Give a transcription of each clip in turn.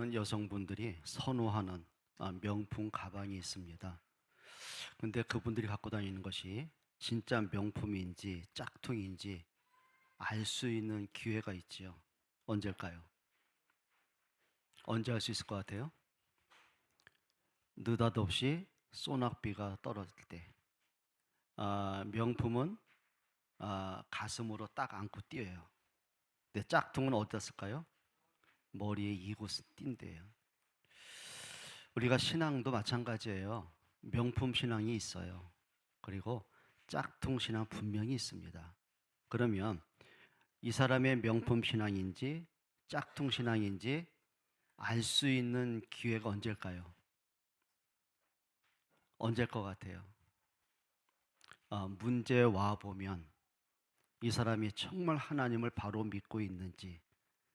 많은 여성분들이 선호하는 명품 가방이 있습니다. 근데 그분들이 갖고 다니는 것이 진짜 명품인지 짝퉁인지 알 수 있는 기회가 있지요. 언제일까요? 언제 알 수 있을 것 같아요? 느닷없이 소낙비가 떨어질 때. 명품은 가슴으로 딱 안고 뛰어요. 근데 짝퉁은 어디다 쓸까요? 머리에 이고 띈대요. 우리가 신앙도 마찬가지예요. 명품 신앙이 있어요. 그리고 짝퉁 신앙 분명히 있습니다. 그러면 이 사람의 명품 신앙인지 짝퉁 신앙인지 알 수 있는 기회가 언제일까요? 언제일 것 같아요? 문제 와 보면 이 사람이 정말 하나님을 바로 믿고 있는지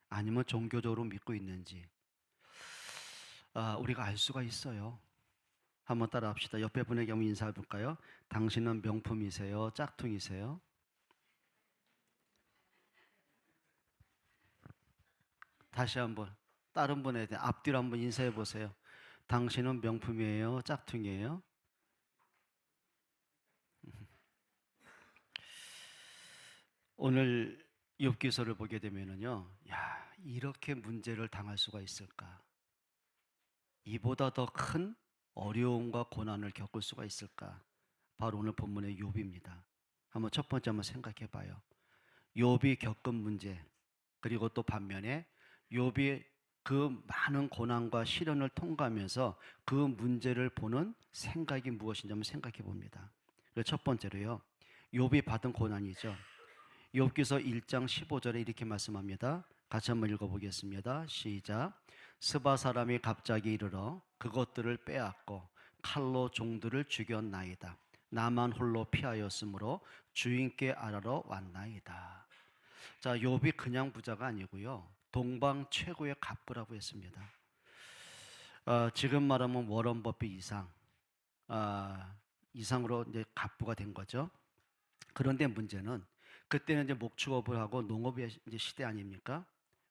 아니면 종교적으로 믿고 있는지 우리가 알 수가 있어요. 한번 따라 합시다. 옆에 분에게 한번 인사해 볼까요? 당신은 명품이세요? 짝퉁이세요? 다시 한번 다른 분에 대해 앞뒤로 한번 인사해 보세요. 당신은 명품이에요? 짝퉁이에요? 오늘 욥기서를 보게 되면은요, 야, 이렇게 문제를 당할 수가 있을까? 이보다 더 큰 어려움과 고난을 겪을 수가 있을까? 바로 오늘 본문의 욥입니다. 한번 첫 번째 한번 생각해 봐요. 욥이 겪은 문제, 그리고 또 반면에 욥이 그 많은 고난과 시련을 통과하면서 그 문제를 보는 생각이 무엇인지 한번 생각해 봅니다. 첫 번째로요, 욥이 받은 고난이죠. 욥기서 1장 15절에 이렇게 말씀합니다. 같이 한번 읽어보겠습니다. 시작. 스바 사람이 갑자기 이르러 그것들을 빼앗고 칼로 종들을 죽였나이다. 나만 홀로 피하였으므로 주인께 아뢰러 왔나이다. 자, 욥이 그냥 부자가 아니고요, 동방 최고의 갑부라고 했습니다. 지금 말하면 워런 버핏 이상으로 이제 갑부가 된 거죠. 그런데 문제는 그때는 이제 목축업을 하고 농업의 이제 시대 아닙니까?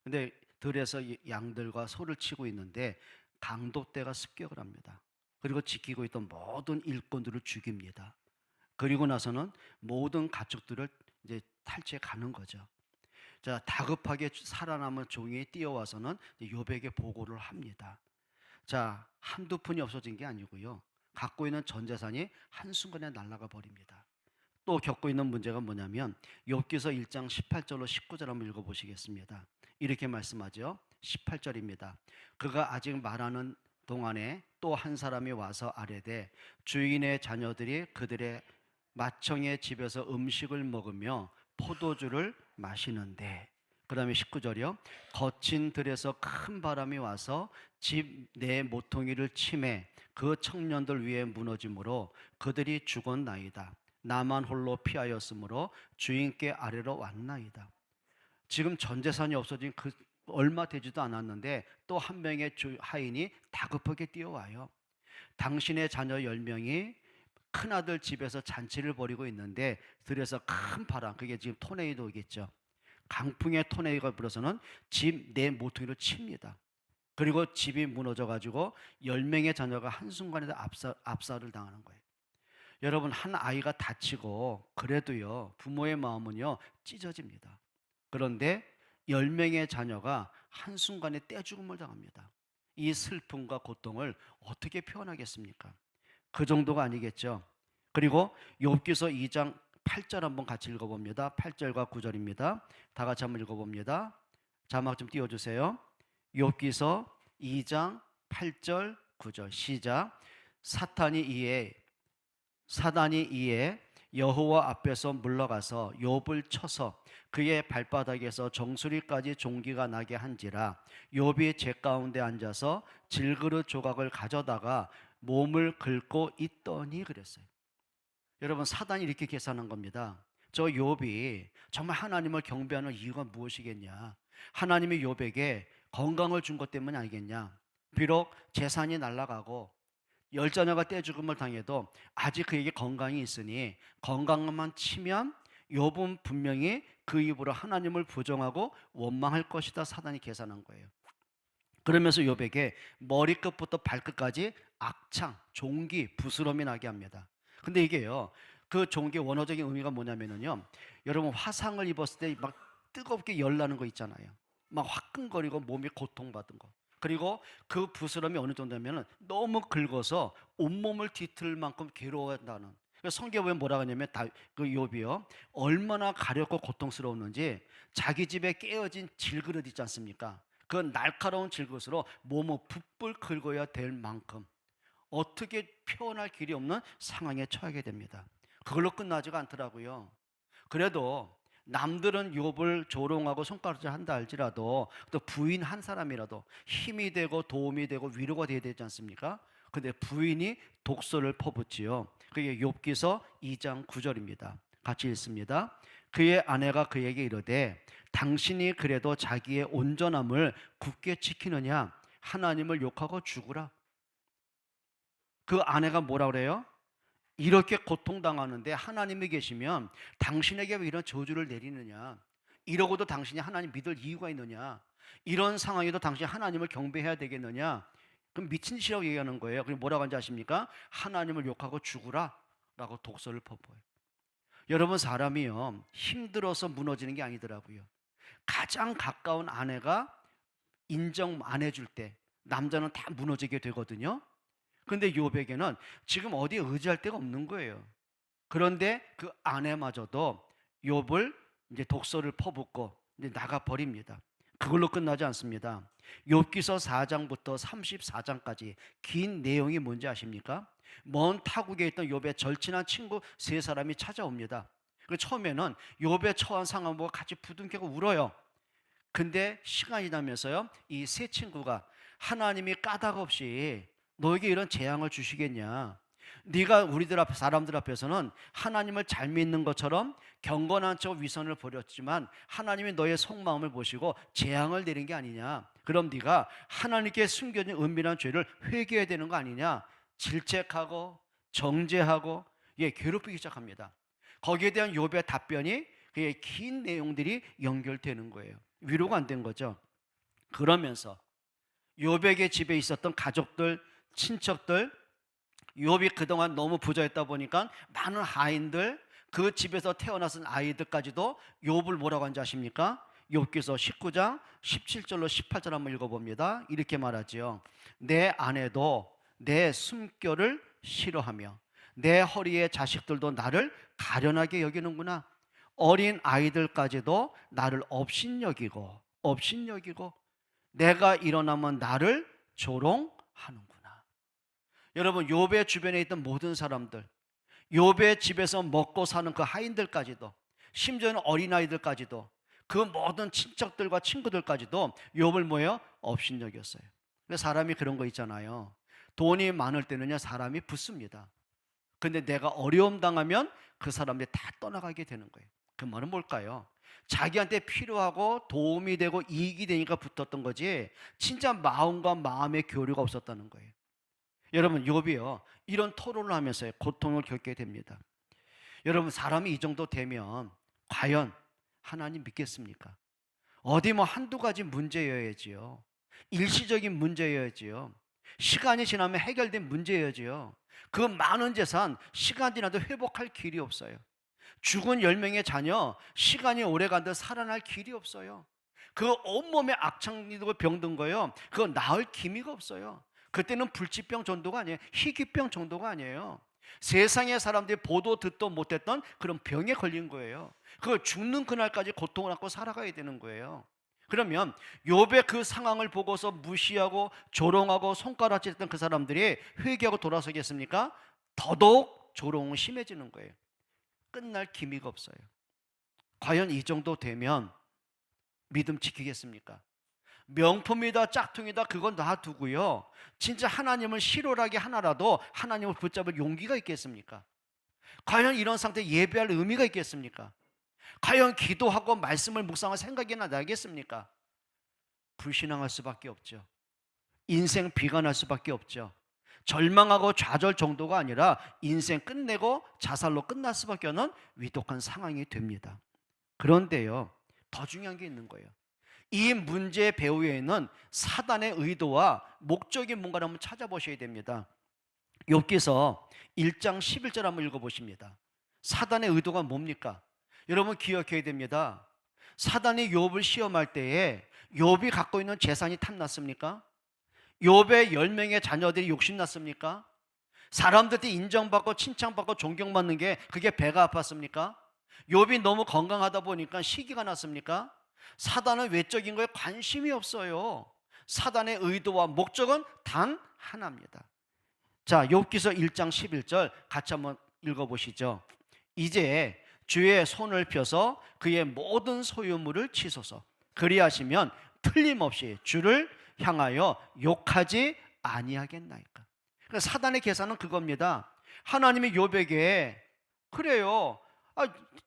근데 들에서 양들과 소를 치고 있는데 강도떼가 습격을 합니다. 그리고 지키고 있던 모든 일꾼들을 죽입니다. 그리고 나서는 모든 가축들을 이제 탈취해 가는 거죠. 자, 다급하게 살아남은 종이 뛰어와서는 욥에게 보고를 합니다. 자, 한두 푼이 없어진 게 아니고요, 갖고 있는 전 재산이 한순간에 날아가 버립니다. 또 겪고 있는 문제가 뭐냐면 욥기서 1장 18절로 19절 한번 읽어보시겠습니다. 이렇게 말씀하죠. 18절입니다. 그가 아직 말하는 동안에 또 한 사람이 와서 아뢰되 주인의 자녀들이 그들의 맏형의 집에서 음식을 먹으며 포도주를 마시는데, 그 다음에 19절이요. 거친 들에서 큰 바람이 와서 집 내 모퉁이를 치매 그 청년들 위에 무너짐으로 그들이 죽었나이다. 나만 홀로 피하였으므로 주인께 아뢰러 왔나이다. 지금 전 재산이 없어진 그 얼마 되지도 않았는데 또 한 명의 하인이 다급하게 뛰어와요. 당신의 자녀 10명이 큰아들 집에서 잔치를 벌이고 있는데 들에서 큰 바람, 그게 지금 토네이도겠죠. 강풍의 토네이도가 불어서는 집 내 모퉁이를 칩니다. 그리고 집이 무너져 가지고 10명의 자녀가 한순간에 압살을 당하는 거예요. 여러분, 한 아이가 다치고 그래도요, 부모의 마음은요 찢어집니다. 그런데 10명의 자녀가 한순간에 떼죽음을 당합니다. 이 슬픔과 고통을 어떻게 표현하겠습니까? 그 정도가 아니겠죠. 그리고 욥기서 2장 8절 한번 같이 읽어봅니다. 8절과 9절입니다. 다 같이 한번 읽어봅니다. 자막 좀 띄워주세요. 욥기서 2장 8절 9절 시작. 사단이 이에 여호와 앞에서 물러가서 욥을 쳐서 그의 발바닥에서 정수리까지 종기가 나게 한지라. 욥이 제 가운데 앉아서 질그릇 조각을 가져다가 몸을 긁고 있더니 그랬어요. 여러분, 사단이 이렇게 계산한 겁니다. 저 욥이 정말 하나님을 경배하는 이유가 무엇이겠냐? 하나님이 욥에게 건강을 준 것 때문이 아니겠냐? 비록 재산이 날아가고 열 자녀가 떼죽음을 당해도 아직 그에게 건강이 있으니 건강만 치면 욥은 분명히 그 입으로 하나님을 부정하고 원망할 것이다. 사단이 계산한 거예요. 그러면서 욥에게 머리끝부터 발끝까지 악창, 종기, 부스럼이 나게 합니다. 근데 이게요, 그 종기의 원어적인 의미가 뭐냐면은요, 여러분 화상을 입었을 때 막 뜨겁게 열나는 거 있잖아요. 막 화끈거리고 몸이 고통받은 거. 그리고 그 부스럼이 어느 정도냐면은 너무 긁어서 온몸을 뒤틀 만큼 괴로워한다는. 성경에 보면 뭐라고 하냐면 그 욥이요, 얼마나 가렵고 고통스러웠는지 자기 집에 깨어진 질그릇 있지 않습니까? 그 날카로운 질그릇으로 몸을 붓불 긁어야 될 만큼 어떻게 표현할 길이 없는 상황에 처하게 됩니다. 그걸로 끝나지가 않더라고요. 그래도 남들은 욥을 조롱하고 손가락질 한다 할지라도 또 부인 한 사람이라도 힘이 되고 도움이 되고 위로가 되어야 되지 않습니까? 근데 부인이 독소를 퍼붓지요. 그게 욥기서 2장 9절입니다. 같이 읽습니다. 그의 아내가 그에게 이르되 당신이 그래도 자기의 온전함을 굳게 지키느냐? 하나님을 욕하고 죽으라. 그 아내가 뭐라 그래요? 이렇게 고통당하는데 하나님이 계시면 당신에게 왜 이런 저주를 내리느냐? 이러고도 당신이 하나님 믿을 이유가 있느냐? 이런 상황에도 당신이 하나님을 경배해야 되겠느냐? 그럼 미친 짓이라고 얘기하는 거예요. 그럼 뭐라고 하는지 아십니까? 하나님을 욕하고 죽으라 라고 독서를 퍼부어요. 여러분, 사람이요, 힘들어서 무너지는 게 아니더라고요. 가장 가까운 아내가 인정 안 해줄 때 남자는 다 무너지게 되거든요. 근데 욥에게는 지금 어디에 의지할 데가 없는 거예요. 그런데 그 아내마저도 욥을 이제 독소를 퍼붓고 이제 나가 버립니다. 그걸로 끝나지 않습니다. 욥기서 4장부터 34장까지 긴 내용이 뭔지 아십니까? 먼 타국에 있던 욥의 절친한 친구 세 사람이 찾아옵니다. 그 처음에는 욥의 처한 상황 보고 같이 부둥켜고 울어요. 근데 시간이 지나면서요, 이 세 친구가 하나님이 까닭없이 너에게 이런 재앙을 주시겠냐? 네가 우리들 앞 사람들 앞에서는 하나님을 잘 믿는 것처럼 경건한 척 위선을 버렸지만 하나님이 너의 속마음을 보시고 재앙을 내린 게 아니냐? 그럼 네가 하나님께 숨겨진 은밀한 죄를 회개해야 되는 거 아니냐? 질책하고 정죄하고 괴롭히기 시작합니다. 거기에 대한 욥의 답변이 그의 긴 내용들이 연결되는 거예요. 위로가 안 된 거죠. 그러면서 욥에게 집에 있었던 가족들, 친척들, 욥이 그동안 너무 부자였다 보니까 많은 하인들, 그 집에서 태어나선 아이들까지도 욥을 뭐라고 하는지 아십니까? 욥기서 19장 17절로 18절 한번 읽어봅니다. 이렇게 말하지요. 내 아내도 내 숨결을 싫어하며 내 허리의 자식들도 나를 가련하게 여기는구나. 어린 아이들까지도 나를 업신여기고 내가 일어나면 나를 조롱하는구나. 여러분, 욥의 주변에 있던 모든 사람들, 욥의 집에서 먹고 사는 그 하인들까지도, 심지어는 어린아이들까지도, 그 모든 친척들과 친구들까지도 욥을 뭐예요? 업신여겼어요. 사람이 그런 거 있잖아요. 돈이 많을 때는요, 사람이 붙습니다. 근데 내가 어려움 당하면 그 사람들이 다 떠나가게 되는 거예요. 그 말은 뭘까요? 자기한테 필요하고 도움이 되고 이익이 되니까 붙었던 거지 진짜 마음과 마음의 교류가 없었다는 거예요. 여러분, 욥이요, 이런 토론을 하면서 고통을 겪게 됩니다. 여러분, 사람이 이 정도 되면 과연 하나님 믿겠습니까? 어디 뭐 한두 가지 문제여야지요. 일시적인 문제여야지요. 시간이 지나면 해결된 문제여야지요. 그 많은 재산 시간 지나도 회복할 길이 없어요. 죽은 10명의 자녀 시간이 오래 간다 살아날 길이 없어요. 그 온몸에 악창이고 병든 거요, 그거 나을 기미가 없어요. 그때는 불치병 정도가 아니에요. 희귀병 정도가 아니에요. 세상의 사람들이 보도 듣도 못했던 그런 병에 걸린 거예요. 그 죽는 그날까지 고통을 안고 살아가야 되는 거예요. 그러면 욥의 그 상황을 보고서 무시하고 조롱하고 손가락질했던 그 사람들이 회개하고 돌아서겠습니까? 더더욱 조롱은 심해지는 거예요. 끝날 기미가 없어요. 과연 이 정도 되면 믿음 지키겠습니까? 명품이다 짝퉁이다 그건 놔두고요, 진짜 하나님을 실오라게 하나라도 하나님을 붙잡을 용기가 있겠습니까? 과연 이런 상태에 예배할 의미가 있겠습니까? 과연 기도하고 말씀을 묵상할 생각이나 나겠습니까? 불신앙할 수밖에 없죠. 인생 비관할 수밖에 없죠. 절망하고 좌절 정도가 아니라 인생 끝내고 자살로 끝날 수밖에 없는 위독한 상황이 됩니다. 그런데요, 더 중요한 게 있는 거예요. 이 문제 배후에는 사단의 의도와 목적이 뭔가를 한번 찾아보셔야 됩니다. 욥기서 1장 11절 한번 읽어보십니다. 사단의 의도가 뭡니까? 여러분 기억해야 됩니다. 사단이 욥을 시험할 때에 욥이 갖고 있는 재산이 탐났습니까? 욥의 10명의 자녀들이 욕심났습니까? 사람들한테 인정받고 칭찬받고 존경받는 게 그게 배가 아팠습니까? 욥이 너무 건강하다 보니까 시기가 났습니까? 사단은 외적인 거에 관심이 없어요. 사단의 의도와 목적은 단 하나입니다. 자, 욥기서 1장 11절 같이 한번 읽어보시죠. 이제 주의 손을 펴서 그의 모든 소유물을 치소서. 그리하시면 틀림없이 주를 향하여 욕하지 아니하겠나이까. 그러니까 사단의 계산은 그겁니다. 하나님이 욥에게 그래요.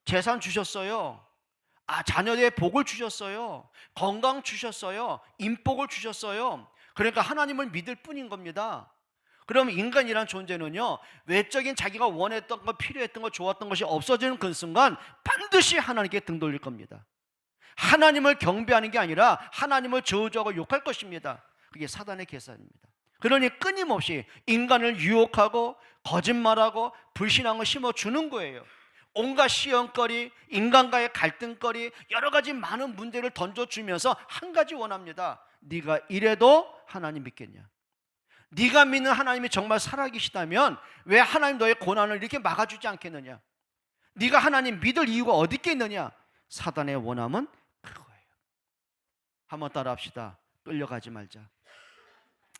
재산 주셨어요. 자녀의 복을 주셨어요. 건강 주셨어요. 인복을 주셨어요. 그러니까 하나님을 믿을 뿐인 겁니다. 그러면 인간이란 존재는요, 외적인 자기가 원했던 것, 필요했던 것, 좋았던 것이 없어지는 그 순간 반드시 하나님께 등 돌릴 겁니다. 하나님을 경배하는 게 아니라 하나님을 저주하고 욕할 것입니다. 그게 사단의 계산입니다. 그러니 끊임없이 인간을 유혹하고 거짓말하고 불신앙을 심어주는 거예요. 온갖 시험거리, 인간과의 갈등거리, 여러 가지 많은 문제를 던져주면서 한 가지 원합니다. 네가 이래도 하나님 믿겠냐? 네가 믿는 하나님이 정말 살아계시다면 왜 하나님 너의 고난을 이렇게 막아주지 않겠느냐? 네가 하나님 믿을 이유가 어디 있겠느냐? 사단의 원함은 그거예요. 한번 따라합시다. 끌려가지 말자.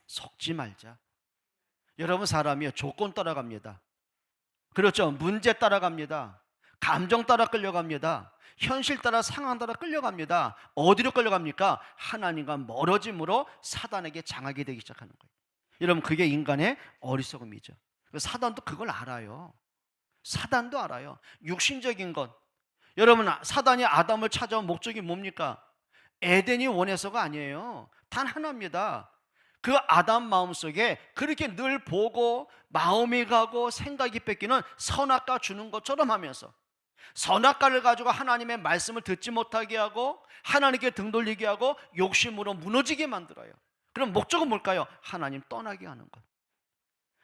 속지 말자. 여러분, 사람이요, 조건 따라갑니다. 그렇죠. 문제 따라갑니다. 감정 따라 끌려갑니다. 현실 따라, 상황 따라 끌려갑니다. 어디로 끌려갑니까? 하나님과 멀어짐으로 사단에게 장하게 되기 시작하는 거예요. 여러분, 그게 인간의 어리석음이죠. 사단도 그걸 알아요. 사단도 알아요. 육신적인 것. 여러분, 사단이 아담을 찾아온 목적이 뭡니까? 에덴이 원해서가 아니에요. 단 하나입니다. 그 아담 마음속에 그렇게 늘 보고 마음이 가고 생각이 뺏기는 선악과 주는 것처럼 하면서 선악과를 가지고 하나님의 말씀을 듣지 못하게 하고 하나님께 등 돌리게 하고 욕심으로 무너지게 만들어요. 그럼 목적은 뭘까요? 하나님 떠나게 하는 것,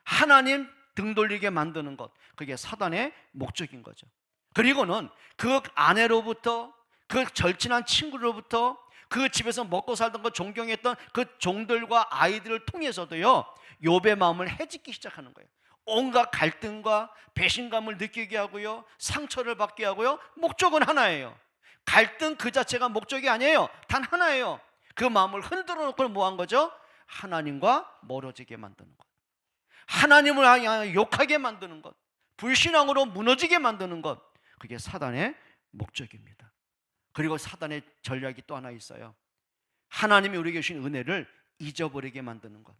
하나님 등 돌리게 만드는 것. 그게 사단의 목적인 거죠. 그리고는 그 아내로부터, 그 절친한 친구로부터, 그 집에서 먹고 살던 거 존경했던 그 종들과 아이들을 통해서도요, 욥의 마음을 해짓기 시작하는 거예요. 온갖 갈등과 배신감을 느끼게 하고요, 상처를 받게 하고요. 목적은 하나예요. 갈등 그 자체가 목적이 아니에요. 단 하나예요. 그 마음을 흔들어 놓고 뭐한 거죠? 하나님과 멀어지게 만드는 것, 하나님을 향하여 욕하게 만드는 것, 불신앙으로 무너지게 만드는 것. 그게 사단의 목적입니다. 그리고 사단의 전략이 또 하나 있어요. 하나님이 우리에게 주신 은혜를 잊어버리게 만드는 것,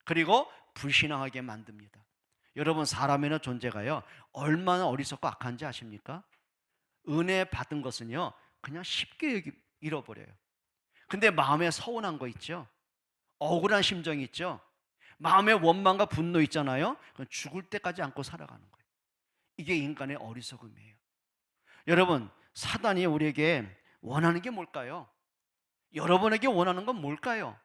그리고 불신앙하게 만듭니다. 여러분, 사람의 존재가요, 얼마나 어리석고 악한지 아십니까? 은혜 받은 것은요, 그냥 쉽게 잃어버려요. 근데 마음에 서운한 거 있죠? 억울한 심정이 있죠? 마음에 원망과 분노 있잖아요? 그건 죽을 때까지 안고 살아가는 거예요. 이게 인간의 어리석음이에요. 여러분, 사단이 우리에게 원하는 게 뭘까요? 여러분에게 원하는 건 뭘까요?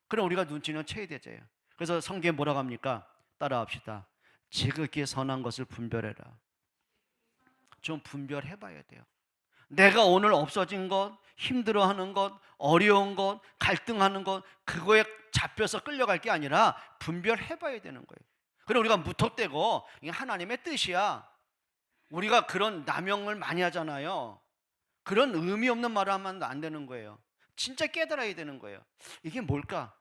그럼 우리가 눈치는 채야 되죠. 그래서 성경에 뭐라고 합니까? 따라합시다. 지극히 선한 것을 분별해라. 좀 분별해 봐야 돼요. 내가 오늘 없어진 것, 힘들어하는 것, 어려운 것, 갈등하는 것, 그거에 잡혀서 끌려갈 게 아니라 분별해 봐야 되는 거예요. 그럼 우리가 무턱대고 이게 하나님의 뜻이야, 우리가 그런 남용을 많이 하잖아요. 그런 의미 없는 말을 하면 안 되는 거예요. 진짜 깨달아야 되는 거예요. 이게 뭘까?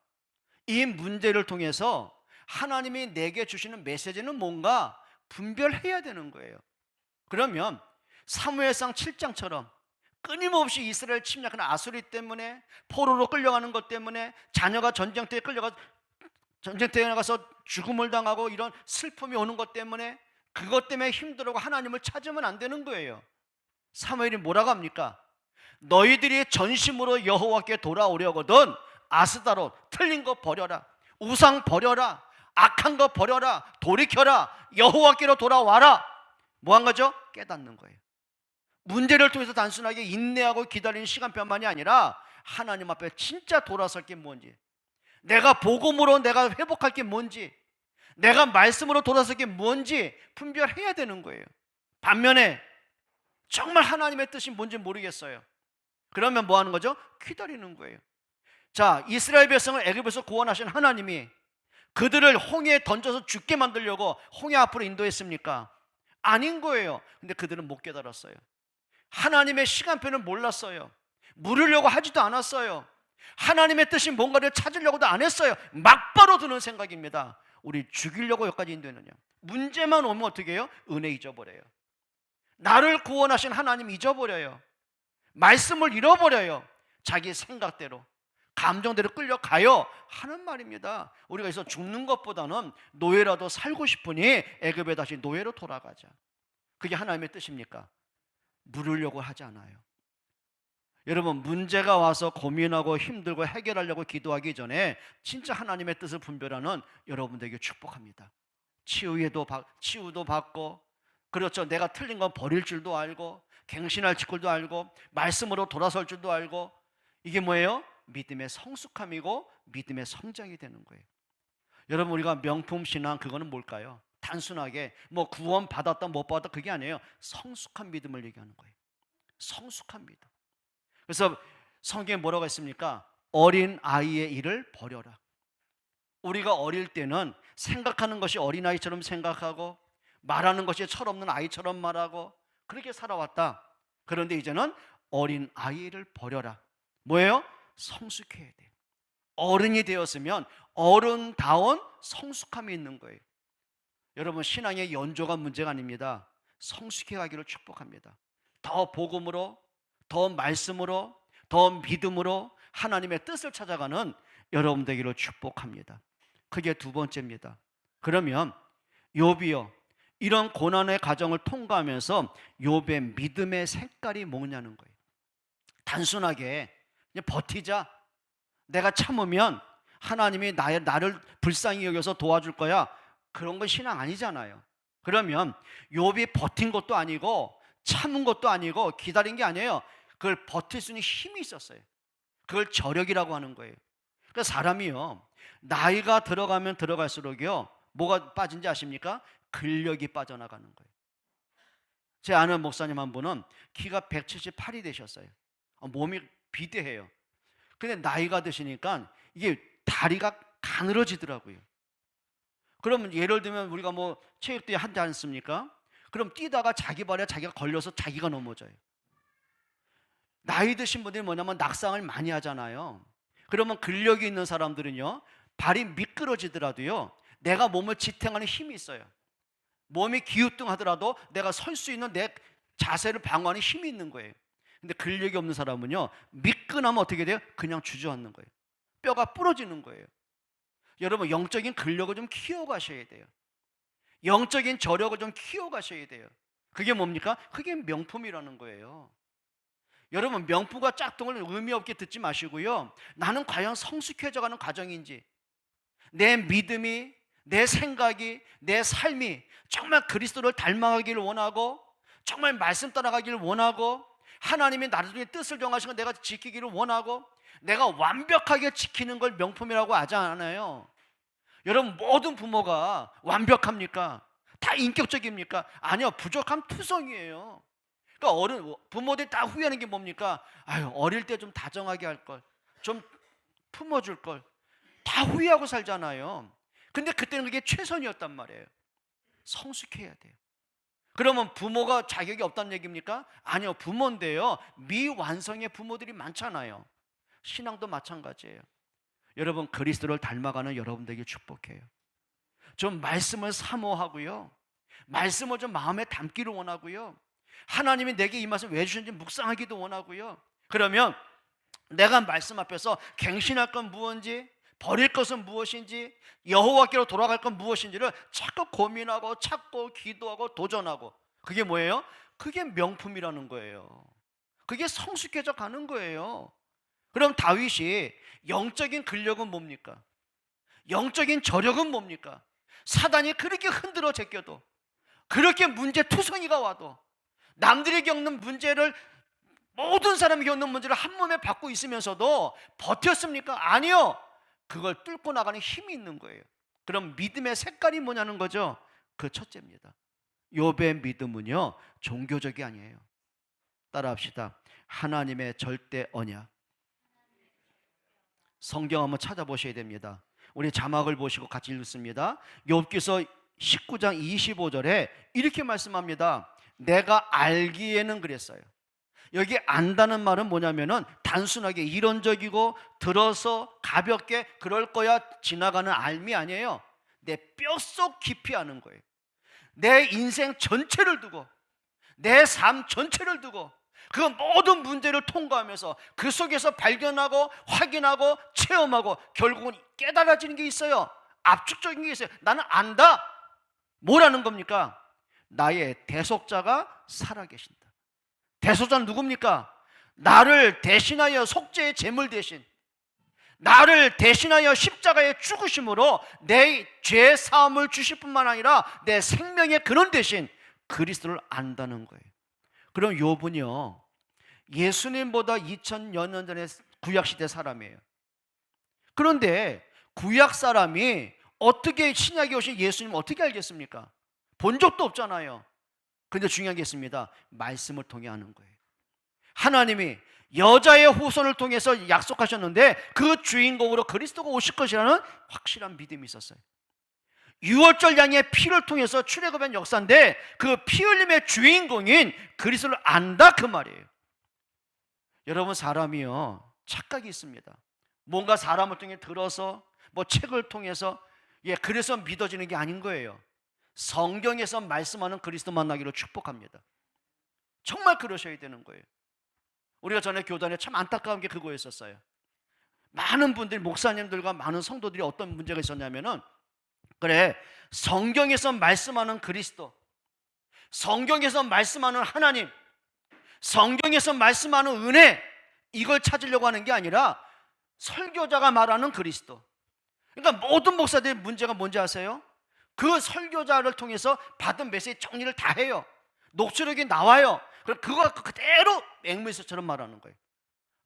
이 문제를 통해서 하나님이 내게 주시는 메시지는 뭔가 분별해야 되는 거예요. 그러면 사무엘상 7장처럼 끊임없이 이스라엘 침략하는 아수리 때문에, 포로로 끌려가는 것 때문에, 자녀가 전쟁터에 나가서 죽음을 당하고 이런 슬픔이 오는 것 때문에, 그것 때문에 힘들어하고 하나님을 찾으면 안 되는 거예요. 사무엘이 뭐라고 합니까? 너희들이 전심으로 여호와께 돌아오려거든 아스다롯, 틀린 거 버려라, 우상 버려라, 악한 거 버려라, 돌이켜라, 여호와께로 돌아와라. 뭐 한 거죠? 깨닫는 거예요. 문제를 통해서 단순하게 인내하고 기다리는 시간뿐만이 아니라 하나님 앞에 진짜 돌아설 게 뭔지, 내가 복음으로 내가 회복할 게 뭔지, 내가 말씀으로 돌아설 게 뭔지 분별해야 되는 거예요. 반면에 정말 하나님의 뜻이 뭔지 모르겠어요. 그러면 뭐 하는 거죠? 기다리는 거예요. 자, 이스라엘 백성을 애굽에서 구원하신 하나님이 그들을 홍해에 던져서 죽게 만들려고 홍해 앞으로 인도했습니까? 아닌 거예요. 근데 그들은 못 깨달았어요. 하나님의 시간표는 몰랐어요. 물으려고 하지도 않았어요. 하나님의 뜻이 뭔가를 찾으려고도 안 했어요. 막바로 드는 생각입니다. 우리 죽이려고 여기까지 인도했느냐. 문제만 오면 어떻게 해요? 은혜 잊어버려요. 나를 구원하신 하나님 잊어버려요. 말씀을 잃어버려요. 자기 생각대로, 감정대로 끌려가요 하는 말입니다. 우리가 그래서 죽는 것보다는 노예라도 살고 싶으니 애굽에 다시 노예로 돌아가자. 그게 하나님의 뜻입니까? 물으려고 하지 않아요. 여러분, 문제가 와서 고민하고 힘들고 해결하려고 기도하기 전에 진짜 하나님의 뜻을 분별하는 여러분들에게 축복합니다. 치유도 받고, 그렇죠, 내가 틀린 건 버릴 줄도 알고, 갱신할 줄도 알고, 말씀으로 돌아설 줄도 알고. 이게 뭐예요? 믿음의 성숙함이고 믿음의 성장이 되는 거예요. 여러분, 우리가 명품 신앙, 그거는 뭘까요? 단순하게 뭐 구원 받았다 못 받았다 그게 아니에요. 성숙한 믿음을 얘기하는 거예요. 성숙한 믿음. 그래서 성경에 뭐라고 했습니까? 어린 아이의 일을 버려라. 우리가 어릴 때는 생각하는 것이 어린아이처럼 생각하고, 말하는 것이 철없는 아이처럼 말하고, 그렇게 살아왔다. 그런데 이제는 어린 아이의 일을 버려라. 뭐예요? 성숙해야 돼요. 어른이 되었으면 어른다운 성숙함이 있는 거예요. 여러분, 신앙의 연조가 문제가 아닙니다. 성숙해 가기를 축복합니다. 더 복음으로, 더 말씀으로, 더 믿음으로 하나님의 뜻을 찾아가는 여러분 되기를 축복합니다. 그게 두 번째입니다. 그러면 욥이요, 이런 고난의 과정을 통과하면서 욥의 믿음의 색깔이 뭐냐는 거예요. 단순하게 그냥 버티자, 내가 참으면 하나님이 나를 불쌍히 여겨서 도와줄 거야, 그런 건 신앙 아니잖아요. 그러면 욥이 버틴 것도 아니고 참은 것도 아니고 기다린 게 아니에요. 그걸 버틸 수 있는 힘이 있었어요. 그걸 저력이라고 하는 거예요. 그러니까 사람이요, 나이가 들어가면 들어갈수록요, 뭐가 빠진지 아십니까? 근력이 빠져나가는 거예요. 제 아는 목사님 한 분은 키가 178이 되셨어요. 몸이 비대해요. 근데 나이가 드시니까 이게 다리가 가늘어지더라고요. 그러면 예를 들면 우리가 뭐 체육대회 한지 않습니까? 그럼 뛰다가 자기 발에 자기가 걸려서 자기가 넘어져요. 나이 드신 분들이 뭐냐면 낙상을 많이 하잖아요. 그러면 근력이 있는 사람들은요, 발이 미끄러지더라도요, 내가 몸을 지탱하는 힘이 있어요. 몸이 기우뚱하더라도 내가 설 수 있는 내 자세를 방어하는 힘이 있는 거예요. 근데 근력이 없는 사람은요, 미끈하면 어떻게 돼요? 그냥 주저앉는 거예요. 뼈가 부러지는 거예요. 여러분, 영적인 근력을 좀 키워가셔야 돼요. 영적인 저력을 좀 키워가셔야 돼요. 그게 뭡니까? 그게 명품이라는 거예요. 여러분, 명품과 짝퉁을 의미 없게 듣지 마시고요, 나는 과연 성숙해져가는 과정인지, 내 믿음이, 내 생각이, 내 삶이 정말 그리스도를 닮아가기를 원하고, 정말 말씀 따라가기를 원하고, 하나님이 나를 뜻을 정하신 걸 내가 지키기를 원하고, 내가 완벽하게 지키는 걸 명품이라고 하지 않아요. 여러분, 모든 부모가 완벽합니까? 다 인격적입니까? 아니요, 부족한 투성이에요. 그러니까 부모들이 다 후회하는 게 뭡니까? 아유, 어릴 때 좀 다정하게 할 걸, 좀 품어줄 걸. 다 후회하고 살잖아요. 근데 그때는 그게 최선이었단 말이에요. 성숙해야 돼요. 그러면 부모가 자격이 없다는 얘기입니까? 아니요, 부모인데요, 미완성의 부모들이 많잖아요. 신앙도 마찬가지예요. 여러분, 그리스도를 닮아가는 여러분들에게 축복해요. 좀 말씀을 사모하고요, 말씀을 좀 마음에 담기를 원하고요, 하나님이 내게 이 말씀 왜 주셨는지 묵상하기도 원하고요. 그러면 내가 말씀 앞에서 갱신할 건 무엇인지, 버릴 것은 무엇인지, 여호와께로 돌아갈 건 무엇인지를 자꾸 고민하고 찾고 기도하고 도전하고. 그게 뭐예요? 그게 명품이라는 거예요. 그게 성숙해져 가는 거예요. 그럼 다윗이 영적인 근력은 뭡니까? 영적인 저력은 뭡니까? 사단이 그렇게 흔들어 제껴도, 그렇게 문제투성이가 와도, 남들이 겪는 문제를 모든 사람이 겪는 문제를 한 몸에 받고 있으면서도 버텼습니까? 아니요. 그걸 뚫고 나가는 힘이 있는 거예요. 그럼 믿음의 색깔이 뭐냐는 거죠. 그 첫째입니다. 욥의 믿음은요, 종교적이 아니에요. 따라합시다. 하나님의 절대 언약. 성경 한번 찾아보셔야 됩니다. 우리 자막을 보시고 같이 읽습니다. 욥기서 19장 25절에 이렇게 말씀합니다. 내가 알기에는 그랬어요. 여기 안다는 말은 뭐냐면은 단순하게 이론적이고 들어서 가볍게 그럴 거야 지나가는 알미 아니에요. 내 뼛속 깊이 아는 거예요. 내 인생 전체를 두고, 내 삶 전체를 두고 그 모든 문제를 통과하면서 그 속에서 발견하고 확인하고 체험하고 결국은 깨달아지는 게 있어요. 압축적인 게 있어요. 나는 안다. 뭐라는 겁니까? 나의 대속자가 살아계신다. 대속자는 누굽니까? 나를 대신하여 속죄의 제물 대신, 나를 대신하여 십자가에 죽으심으로 내 죄 사함을 주실 뿐만 아니라 내 생명의 근원 대신 그리스도를 안다는 거예요. 그럼 욥은요, 예수님보다 2000여 년 전에 구약시대 사람이에요. 그런데 구약 사람이 어떻게 신약에 오신 예수님 어떻게 알겠습니까? 본 적도 없잖아요. 그런데 중요한 게 있습니다. 말씀을 통해 아는 거예요. 하나님이 여자의 후손을 통해서 약속하셨는데 그 주인공으로 그리스도가 오실 것이라는 확실한 믿음이 있었어요. 유월절 양의 피를 통해서 출애굽한 역사인데 그 피 흘림의 주인공인 그리스도를 안다 그 말이에요. 여러분, 사람이요 착각이 있습니다. 뭔가 사람을 통해 들어서 뭐 책을 통해서 그래서 믿어지는 게 아닌 거예요. 성경에서 말씀하는 그리스도 만나기로 축복합니다. 정말 그러셔야 되는 거예요. 우리가 전에 교단에 참 안타까운 게 그거였었어요. 많은 분들이, 목사님들과 많은 성도들이 어떤 문제가 있었냐면은, 그래, 성경에서 말씀하는 그리스도, 성경에서 말씀하는 하나님, 성경에서 말씀하는 은혜, 이걸 찾으려고 하는 게 아니라 설교자가 말하는 그리스도. 그러니까 모든 목사들의 문제가 뭔지 아세요? 그 설교자를 통해서 받은 메시지 정리를 다 해요. 녹취록이 나와요. 그럼 그거 그대로 앵무새처럼 말하는 거예요.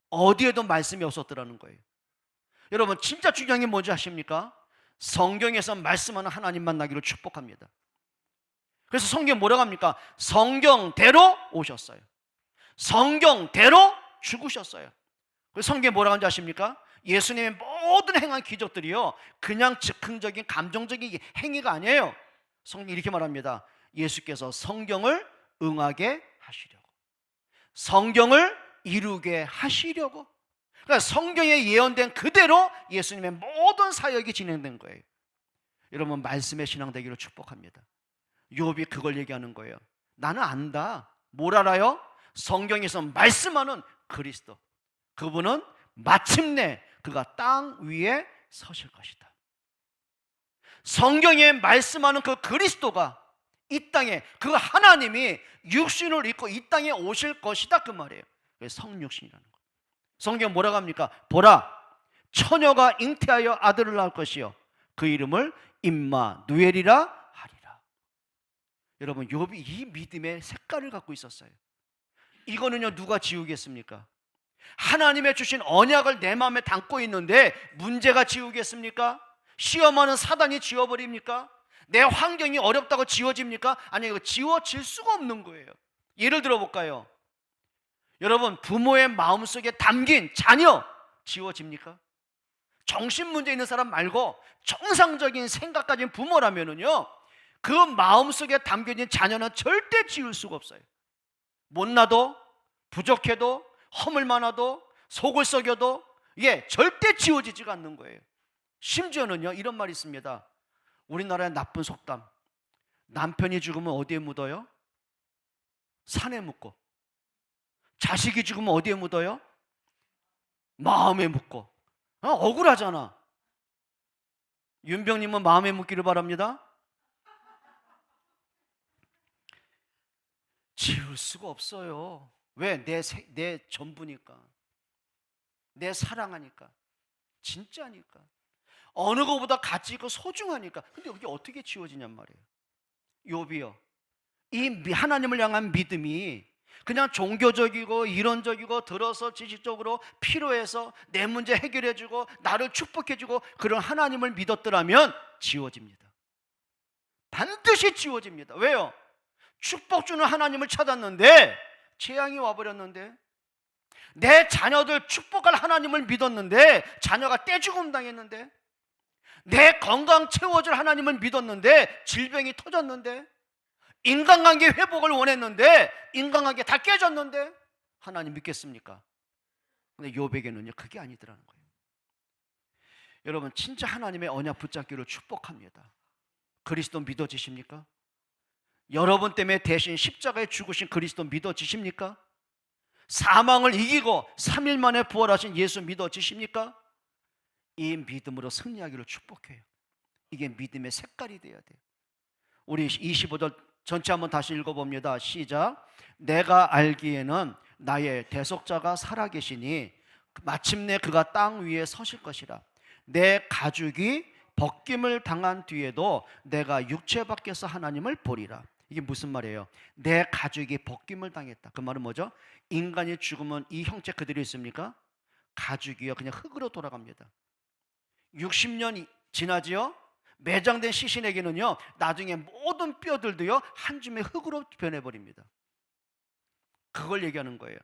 어디에도 말씀이 없었더라는 거예요. 여러분, 진짜 중요한 게 뭔지 아십니까? 성경에서 말씀하는 하나님 만나기를 축복합니다. 그래서 성경 뭐라고 합니까? 성경대로 오셨어요. 성경대로 죽으셨어요. 그래서 성경에 뭐라고 하는지 아십니까? 예수님의 모든 행한 기적들이요, 그냥 즉흥적인 감정적인 행위가 아니에요. 성경이 이렇게 말합니다. 예수께서 성경을 응하게 하시려고, 성경을 이루게 하시려고. 그러니까 성경에 예언된 그대로 예수님의 모든 사역이 진행된 거예요. 여러분, 말씀의 신앙 되기를 축복합니다. 욥이 그걸 얘기하는 거예요. 나는 안다. 뭘 알아요? 성경에서 말씀하는 그리스도, 그분은 마침내 그가 땅 위에 서실 것이다. 성경에 말씀하는 그 그리스도가 이 땅에, 그 하나님이 육신을 입고 이 땅에 오실 것이다 그 말이에요. 성육신이라는 거. 성경 뭐라고 합니까? 보라, 처녀가 잉태하여 아들을 낳을 것이요 그 이름을 임마누엘이라 하리라. 여러분, 욥이 이 믿음의 색깔을 갖고 있었어요. 이거는요, 누가 지우겠습니까? 하나님의 주신 언약을 내 마음에 담고 있는데 문제가 지우겠습니까? 시험하는 사단이 지워버립니까? 내 환경이 어렵다고 지워집니까? 아니, 이거 지워질 수가 없는 거예요. 예를 들어 볼까요? 여러분, 부모의 마음속에 담긴 자녀 지워집니까? 정신 문제 있는 사람 말고 정상적인 생각 가진 부모라면은요, 그 마음속에 담겨진 자녀는 절대 지울 수가 없어요. 못나도, 부족해도, 허물 많아도, 속을 썩여도 절대 지워지지가 않는 거예요. 심지어는요, 이런 말이 있습니다. 우리나라의 나쁜 속담, 남편이 죽으면 어디에 묻어요? 산에 묻고, 자식이 죽으면 어디에 묻어요? 마음에 묻고. 억울하잖아. 윤병님은 마음에 묻기를 바랍니다. 지울 수가 없어요. 왜? 내 전부니까, 내 사랑하니까, 진짜니까, 어느 것보다 가치 있고 소중하니까. 근데 여기 어떻게 지워지냔 말이에요. 욥이요, 이 하나님을 향한 믿음이 그냥 종교적이고 이론적이고 들어서 지식적으로 필요해서 내 문제 해결해주고 나를 축복해주고 그런 하나님을 믿었더라면 지워집니다. 반드시 지워집니다. 왜요? 축복 주는 하나님을 찾았는데 재앙이 와버렸는데, 내 자녀들 축복할 하나님을 믿었는데 자녀가 떼죽음 당했는데, 내 건강 채워줄 하나님을 믿었는데 질병이 터졌는데, 인간관계 회복을 원했는데 인간관계 다 깨졌는데 하나님 믿겠습니까? 근데 욥에게는요 그게 아니더라는 거예요. 여러분, 진짜 하나님의 언약 붙잡기를 축복합니다. 그리스도 믿어지십니까? 여러분 때문에 대신 십자가에 죽으신 그리스도 믿어지십니까? 사망을 이기고 3일 만에 부활하신 예수 믿어지십니까? 이 믿음으로 승리하기를 축복해요. 이게 믿음의 색깔이 돼야 돼요. 우리 25절 전체 한번 다시 읽어봅니다. 시작. 내가 알기에는 나의 대속자가 살아계시니 마침내 그가 땅 위에 서실 것이라. 내 가죽이 벗김을 당한 뒤에도 내가 육체 밖에서 하나님을 보리라. 이게 무슨 말이에요? 내 가죽이 벗김을 당했다. 그 말은 뭐죠? 인간이 죽으면 이 형체 그대로 있습니까? 가죽이요 그냥 흙으로 돌아갑니다. 60년이 지나지요? 매장된 시신에게는요 나중에 모든 뼈들도요 한 줌의 흙으로 변해버립니다. 그걸 얘기하는 거예요.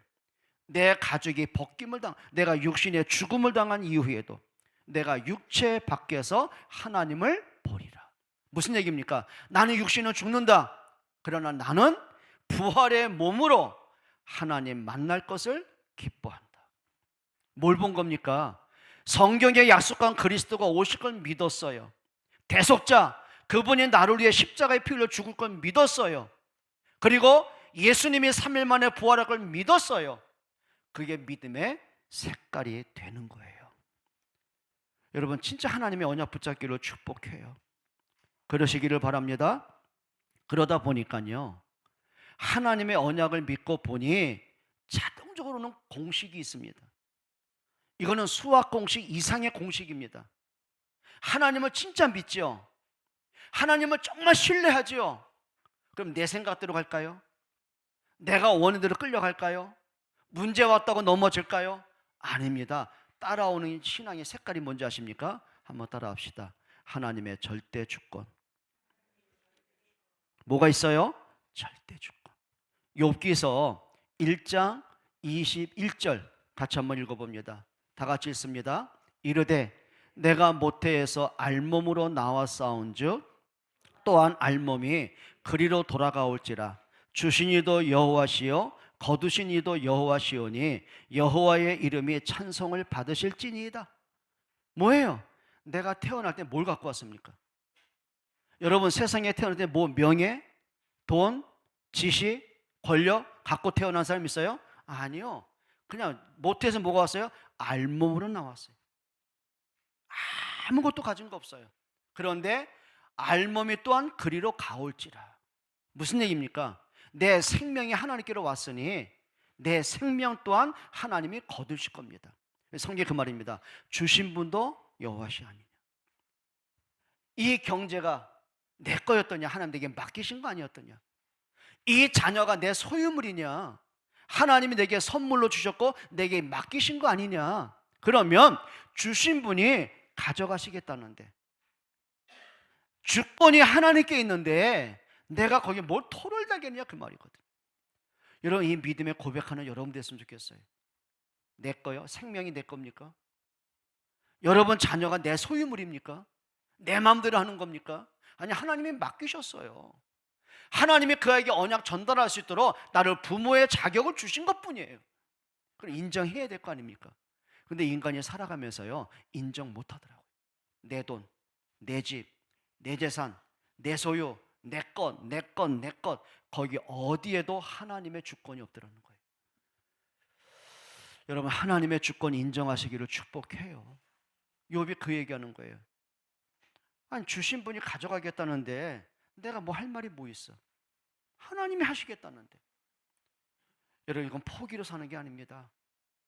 내 가죽이 벗김을 내가 육신의 죽음을 당한 이후에도 내가 육체 밖에서 하나님을 보리라. 무슨 얘기입니까? 나는 육신은 죽는다. 그러나 나는 부활의 몸으로 하나님 만날 것을 기뻐한다. 뭘 본 겁니까? 성경에 약속한 그리스도가 오실 걸 믿었어요. 대속자, 그분이 나를 위해 십자가에 피 흘려 죽을 걸 믿었어요. 그리고 예수님이 3일 만에 부활할 걸 믿었어요. 그게 믿음의 색깔이 되는 거예요. 여러분, 진짜 하나님의 언약 붙잡기를 축복해요. 그러시기를 바랍니다. 그러다 보니까요 하나님의 언약을 믿고 보니 자동적으로는 공식이 있습니다. 이거는 수학 공식 이상의 공식입니다. 하나님을 진짜 믿죠? 하나님을 정말 신뢰하죠? 그럼 내 생각대로 갈까요? 내가 원하는 대로 끌려갈까요? 문제 왔다고 넘어질까요? 아닙니다. 따라오는 신앙의 색깔이 뭔지 아십니까? 한번 따라합시다. 하나님의 절대 주권. 뭐가 있어요? 절대 주권. 욥기서 1장 21절 같이 한번 읽어봅니다. 다 같이 읽습니다. 이르되 내가 모태에서 알몸으로 나왔사온즉 또한 알몸이 그리로 돌아가올지라. 주신 이도 여호와시요 거두신 이도 여호와시오니 여호와의 이름이 찬송을 받으실지니이다. 뭐예요? 내가 태어날 때 뭘 갖고 왔습니까? 여러분, 세상에 태어날 때 뭐 명예, 돈, 지식, 권력 갖고 태어난 사람 있어요? 아니요. 그냥 모태에서 뭐가 왔어요? 알몸으로 나왔어요. 아무것도 가진 거 없어요. 그런데 알몸이 또한 그리로 가올지라. 무슨 얘기입니까? 내 생명이 하나님께로 왔으니 내 생명 또한 하나님이 거두실 겁니다. 성경에 그 말입니다. 주신 분도 여호와시 아니냐. 이 경제가 내 거였더냐? 하나님 내게 맡기신 거 아니었더냐? 이 자녀가 내 소유물이냐? 하나님이 내게 선물로 주셨고 내게 맡기신 거 아니냐? 그러면 주신 분이 가져가시겠다는데, 주권이 하나님께 있는데 내가 거기에 뭘 토를 달겠냐 그 말이거든. 여러분, 이 믿음의 고백하는 여러분 됐으면 좋겠어요. 내 거요? 생명이 내 겁니까? 여러분 자녀가 내 소유물입니까? 내 마음대로 하는 겁니까? 아니, 하나님이 맡기셨어요. 하나님이 그에게 언약 전달할 수 있도록 나를 부모의 자격을 주신 것뿐이에요. 그럼 인정해야 될 거 아닙니까? 근데 인간이 살아가면서요 인정 못 하더라고요. 내 돈, 내 집, 내 재산, 내 소유, 내 것, 내 것, 내 것, 거기 어디에도 하나님의 주권이 없더라는 거예요. 여러분, 하나님의 주권 인정하시기를 축복해요. 욥이 그 얘기하는 거예요. 아니, 주신 분이 가져가겠다는데 내가 뭐 할 말이 뭐 있어? 하나님이 하시겠다는데. 여러분, 이건 포기로 사는 게 아닙니다.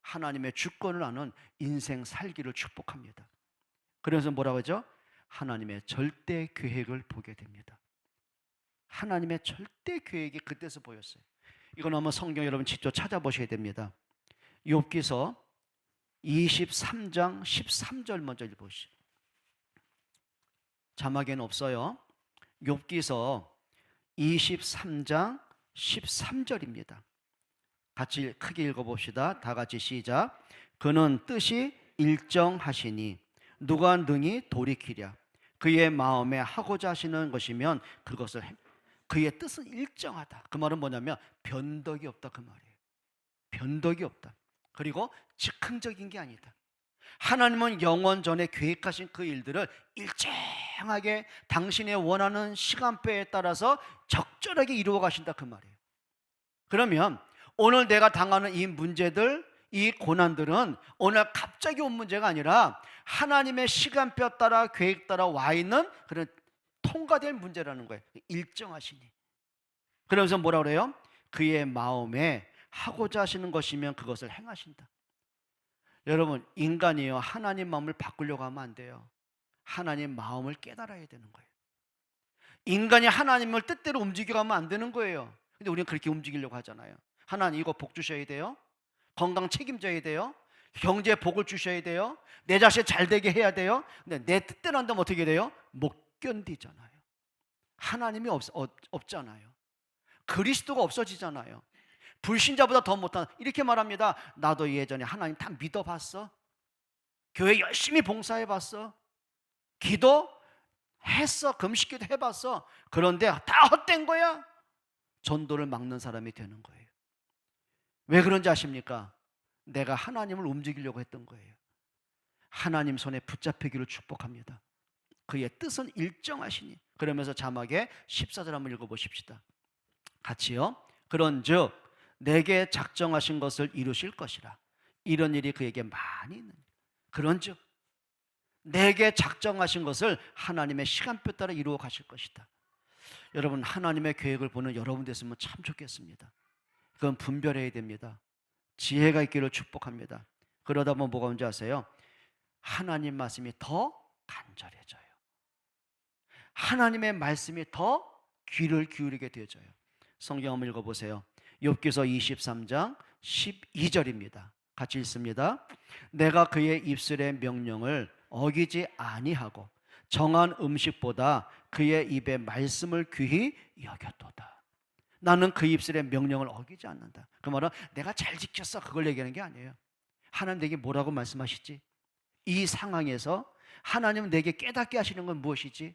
하나님의 주권을 아는 인생 살기를 축복합니다. 그래서 뭐라고 하죠? 하나님의 절대 계획을 보게 됩니다. 하나님의 절대 계획이 그때서 보였어요. 이건 한번 성경 여러분 직접 찾아보셔야 됩니다. 욥기서 23장 13절 먼저 읽어보시죠. 자막에는 없어요. 욥기서 23장 13절입니다. 같이 크게 읽어봅시다. 다 같이 시작. 그는 뜻이 일정하시니 누가 능히 돌이키랴. 그의 마음에 하고자 하시는 것이면 그것을 그의 뜻은 일정하다. 그 말은 뭐냐면 변덕이 없다 그 말이에요. 변덕이 없다. 그리고 즉흥적인 게 아니다. 하나님은 영원 전에 계획하신 그 일들을 일정하게 당신의 원하는 시간표에 따라서 적절하게 이루어 가신다 그 말이에요. 그러면 오늘 내가 당하는 이 문제들, 이 고난들은 오늘 갑자기 온 문제가 아니라 하나님의 시간표 따라 계획 따라 와 있는 그런 통과될 문제라는 거예요. 일정하시니. 그러면서 뭐라 그래요? 그의 마음에 하고자 하시는 것이면 그것을 행하신다. 여러분, 인간이요, 하나님 마음을 바꾸려고 하면 안 돼요. 하나님 마음을 깨달아야 되는 거예요. 인간이 하나님을 뜻대로 움직여가면 안 되는 거예요. 근데 우리는 그렇게 움직이려고 하잖아요. 하나님 이거 복 주셔야 돼요. 건강 책임져야 돼요. 경제 복을 주셔야 돼요. 내 자식 잘 되게 해야 돼요. 근데 내 뜻대로 한다면 어떻게 돼요? 못 견디잖아요. 하나님이 없잖아요. 그리스도가 없어지잖아요. 불신자보다 더 못한, 이렇게 말합니다. 나도 예전에 하나님 다 믿어봤어. 교회 열심히 봉사해봤어. 기도했어. 금식기도 해봤어. 그런데 다 헛된 거야. 전도를 막는 사람이 되는 거예요. 왜 그런지 아십니까? 내가 하나님을 움직이려고 했던 거예요. 하나님 손에 붙잡히기를 축복합니다. 그의 뜻은 일정하시니. 그러면서 자막에 14절 한번 읽어보십시다. 같이요. 그런즉 내게 작정하신 것을 이루실 것이라. 이런 일이 그에게 많이 있는. 그런즉 내게 작정하신 것을 하나님의 시간표 따라 이루어 가실 것이다. 여러분, 하나님의 계획을 보는 여러분 됐으면 참 좋겠습니다. 그건 분별해야 됩니다. 지혜가 있기를 축복합니다. 그러다 보면 뭐가 뭔지 아세요? 하나님 말씀이 더 간절해져요. 하나님의 말씀이 더 귀를 기울이게 되어져요. 성경 한번 읽어보세요. 욥기서 23장 12절입니다. 같이 읽습니다. 내가 그의 입술의 명령을 어기지 아니하고 정한 음식보다 그의 입의 말씀을 귀히 여겼도다. 나는 그 입술의 명령을 어기지 않는다. 그 말은 내가 잘 지켰어 그걸 얘기하는 게 아니에요. 하나님 내게 뭐라고 말씀하시지? 이 상황에서 하나님은 내게 깨닫게 하시는 건 무엇이지?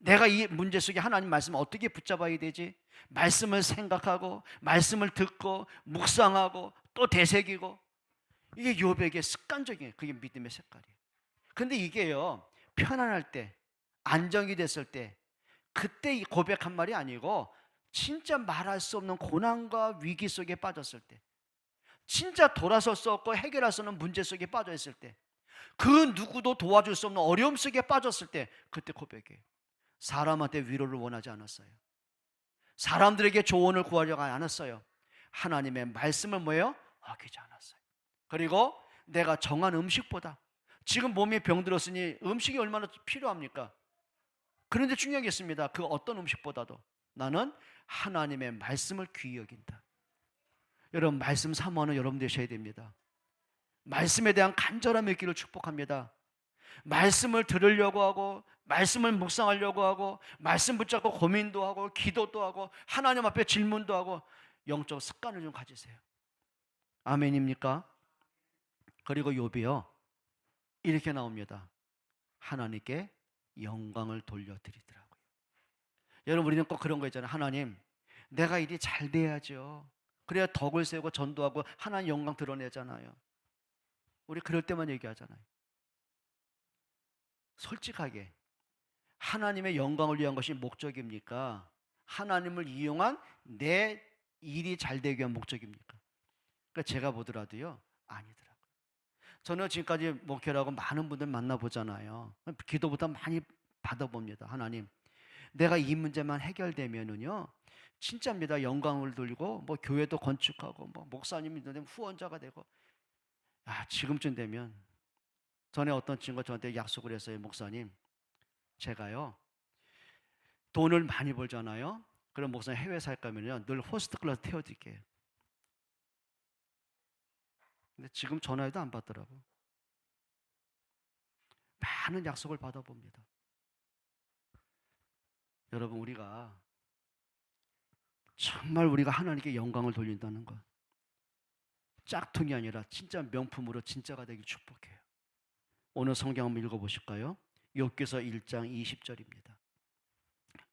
내가 이 문제 속에 하나님 말씀을 어떻게 붙잡아야 되지? 말씀을 생각하고 말씀을 듣고 묵상하고 또 되새기고, 이게 욥에게 습관적인, 그게 믿음의 색깔이에요. 근데 이게요, 편안할 때, 안정이 됐을 때, 그때 고백한 말이 아니고 진짜 말할 수 없는 고난과 위기 속에 빠졌을 때, 진짜 돌아설 수 없고 해결할 수 없는 문제 속에 빠져 있을 때, 그 누구도 도와줄 수 없는 어려움 속에 빠졌을 때, 그때 고백해요. 사람한테 위로를 원하지 않았어요. 사람들에게 조언을 구하려고 않았어요. 하나님의 말씀을 뭐예요? 어기지 않았어요. 그리고 내가 정한 음식보다, 지금 몸에 병들었으니 음식이 얼마나 필요합니까? 그런데 중요한 게 있습니다. 그 어떤 음식보다도 나는 하나님의 말씀을 귀히 여긴다. 여러분, 말씀 사모하는 여러분 되셔야 됩니다. 말씀에 대한 간절함의 길을 축복합니다. 말씀을 들으려고 하고 말씀을 묵상하려고 하고 말씀 붙잡고 고민도 하고 기도도 하고 하나님 앞에 질문도 하고 영적 습관을 좀 가지세요. 아멘입니까? 그리고 욥이요, 이렇게 나옵니다. 하나님께 영광을 돌려드리더라고요. 여러분, 우리는 꼭 그런 거 있잖아요. 하나님, 내가 일이 잘 돼야죠. 그래야 덕을 세우고 전도하고 하나님 영광 드러내잖아요. 우리 그럴 때만 얘기하잖아요. 솔직하게 하나님의 영광을 위한 것이 목적입니까? 하나님을 이용한 내 일이 잘 되기 위한 목적입니까? 그러니까 제가 보더라도요, 아니더라고요. 저는 지금까지 목회라고 많은 분들 만나보잖아요. 기도보다 많이 받아봅니다. 하나님, 내가 이 문제만 해결되면은요, 진짜입니다. 영광을 돌리고 뭐 교회도 건축하고 뭐 목사님이 되면 후원자가 되고. 지금쯤 되면, 전에 어떤 친구가 저한테 약속을 했어요. 목사님, 제가요 돈을 많이 벌잖아요. 그럼 목사님 해외 살 거면요 늘 호스트 클래스 태워드릴게요. 근데 지금 전화해도 안 받더라고. 많은 약속을 받아봅니다. 여러분, 우리가 정말 우리가 하나님께 영광을 돌린다는 것, 짝퉁이 아니라 진짜 명품으로 진짜가 되길 축복해요. 오늘 성경 한번 읽어보실까요? 욥기서 1장 20절입니다.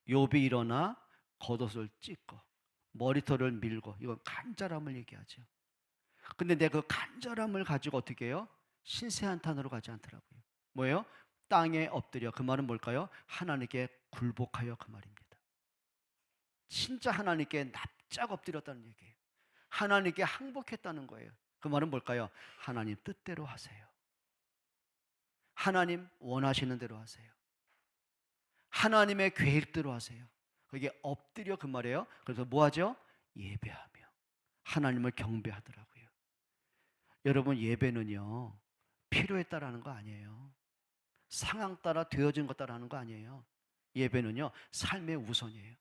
욥이 일어나 겉옷을 찢고 머리털을 밀고, 이건 간절함을 얘기하죠. 근데 내 그 간절함을 가지고 어떻게 해요? 신세한탄으로 가지 않더라고요. 뭐예요? 땅에 엎드려. 그 말은 뭘까요? 하나님께 굴복하여, 그 말입니다. 진짜 하나님께 납작 엎드렸다는 얘기예요. 하나님께 항복했다는 거예요. 그 말은 뭘까요? 하나님 뜻대로 하세요. 하나님 원하시는 대로 하세요. 하나님의 계획대로 하세요. 그게 엎드려, 그 말이에요. 그래서 뭐 하죠? 예배하며 하나님을 경배하더라고요. 여러분, 예배는요 필요에 따라 하는 거 아니에요. 상황 따라 되어진 것 따라 하는 거 아니에요. 예배는요 삶의 우선이에요.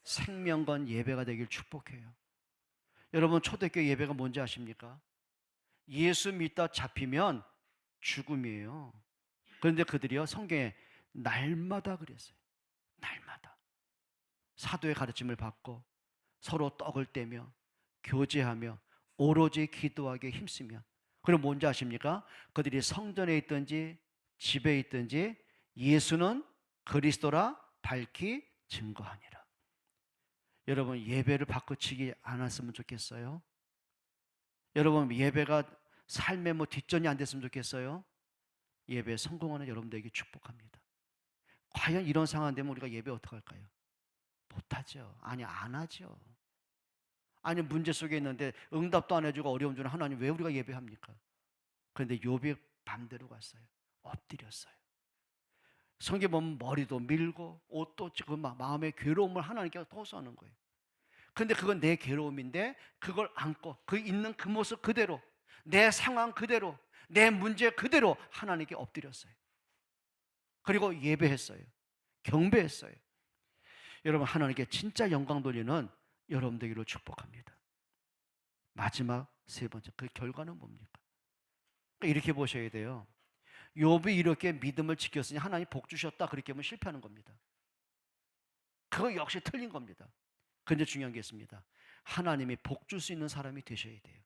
생명건 예배가 되길 축복해요. 여러분, 초대교회 예배가 뭔지 아십니까? 예수 믿다 잡히면 죽음이에요. 그런데 그들이요 성경에 날마다 그랬어요. 날마다 사도의 가르침을 받고 서로 떡을 떼며 교제하며 오로지 기도하기에 힘쓰며. 그럼 뭔지 아십니까? 그들이 성전에 있든지 집에 있든지 예수는 그리스도라 밝히 증거하니라. 여러분, 예배를 바꿔치기 않았으면 좋겠어요. 여러분, 예배가 삶의 뒷전이 안 됐으면 좋겠어요. 예배에 성공하는 여러분들에게 축복합니다. 과연 이런 상황 되면 우리가 예배 어떡할까요? 못하죠. 아니, 안 하죠. 아니, 문제 속에 있는데 응답도 안 해주고 어려움 주는 하나님, 왜 우리가 예배합니까? 그런데 욥이 반대로 갔어요. 엎드렸어요. 성경 보면 머리도 밀고 옷도 찢고 마음의 괴로움을 하나님께 호소하는 거예요. 그런데 그건 내 괴로움인데 그걸 안고 그 있는 그 모습 그대로, 내 상황 그대로, 내 문제 그대로 하나님께 엎드렸어요. 그리고 예배했어요. 경배했어요. 여러분, 하나님께 진짜 영광 돌리는 여러분 되기를 축복합니다. 마지막 세 번째, 그 결과는 뭡니까? 이렇게 보셔야 돼요. 욥이 이렇게 믿음을 지켰으니 하나님 복 주셨다, 그렇게 하면 실패하는 겁니다. 그거 역시 틀린 겁니다. 그런데 중요한 게 있습니다. 하나님이 복 줄 수 있는 사람이 되셔야 돼요.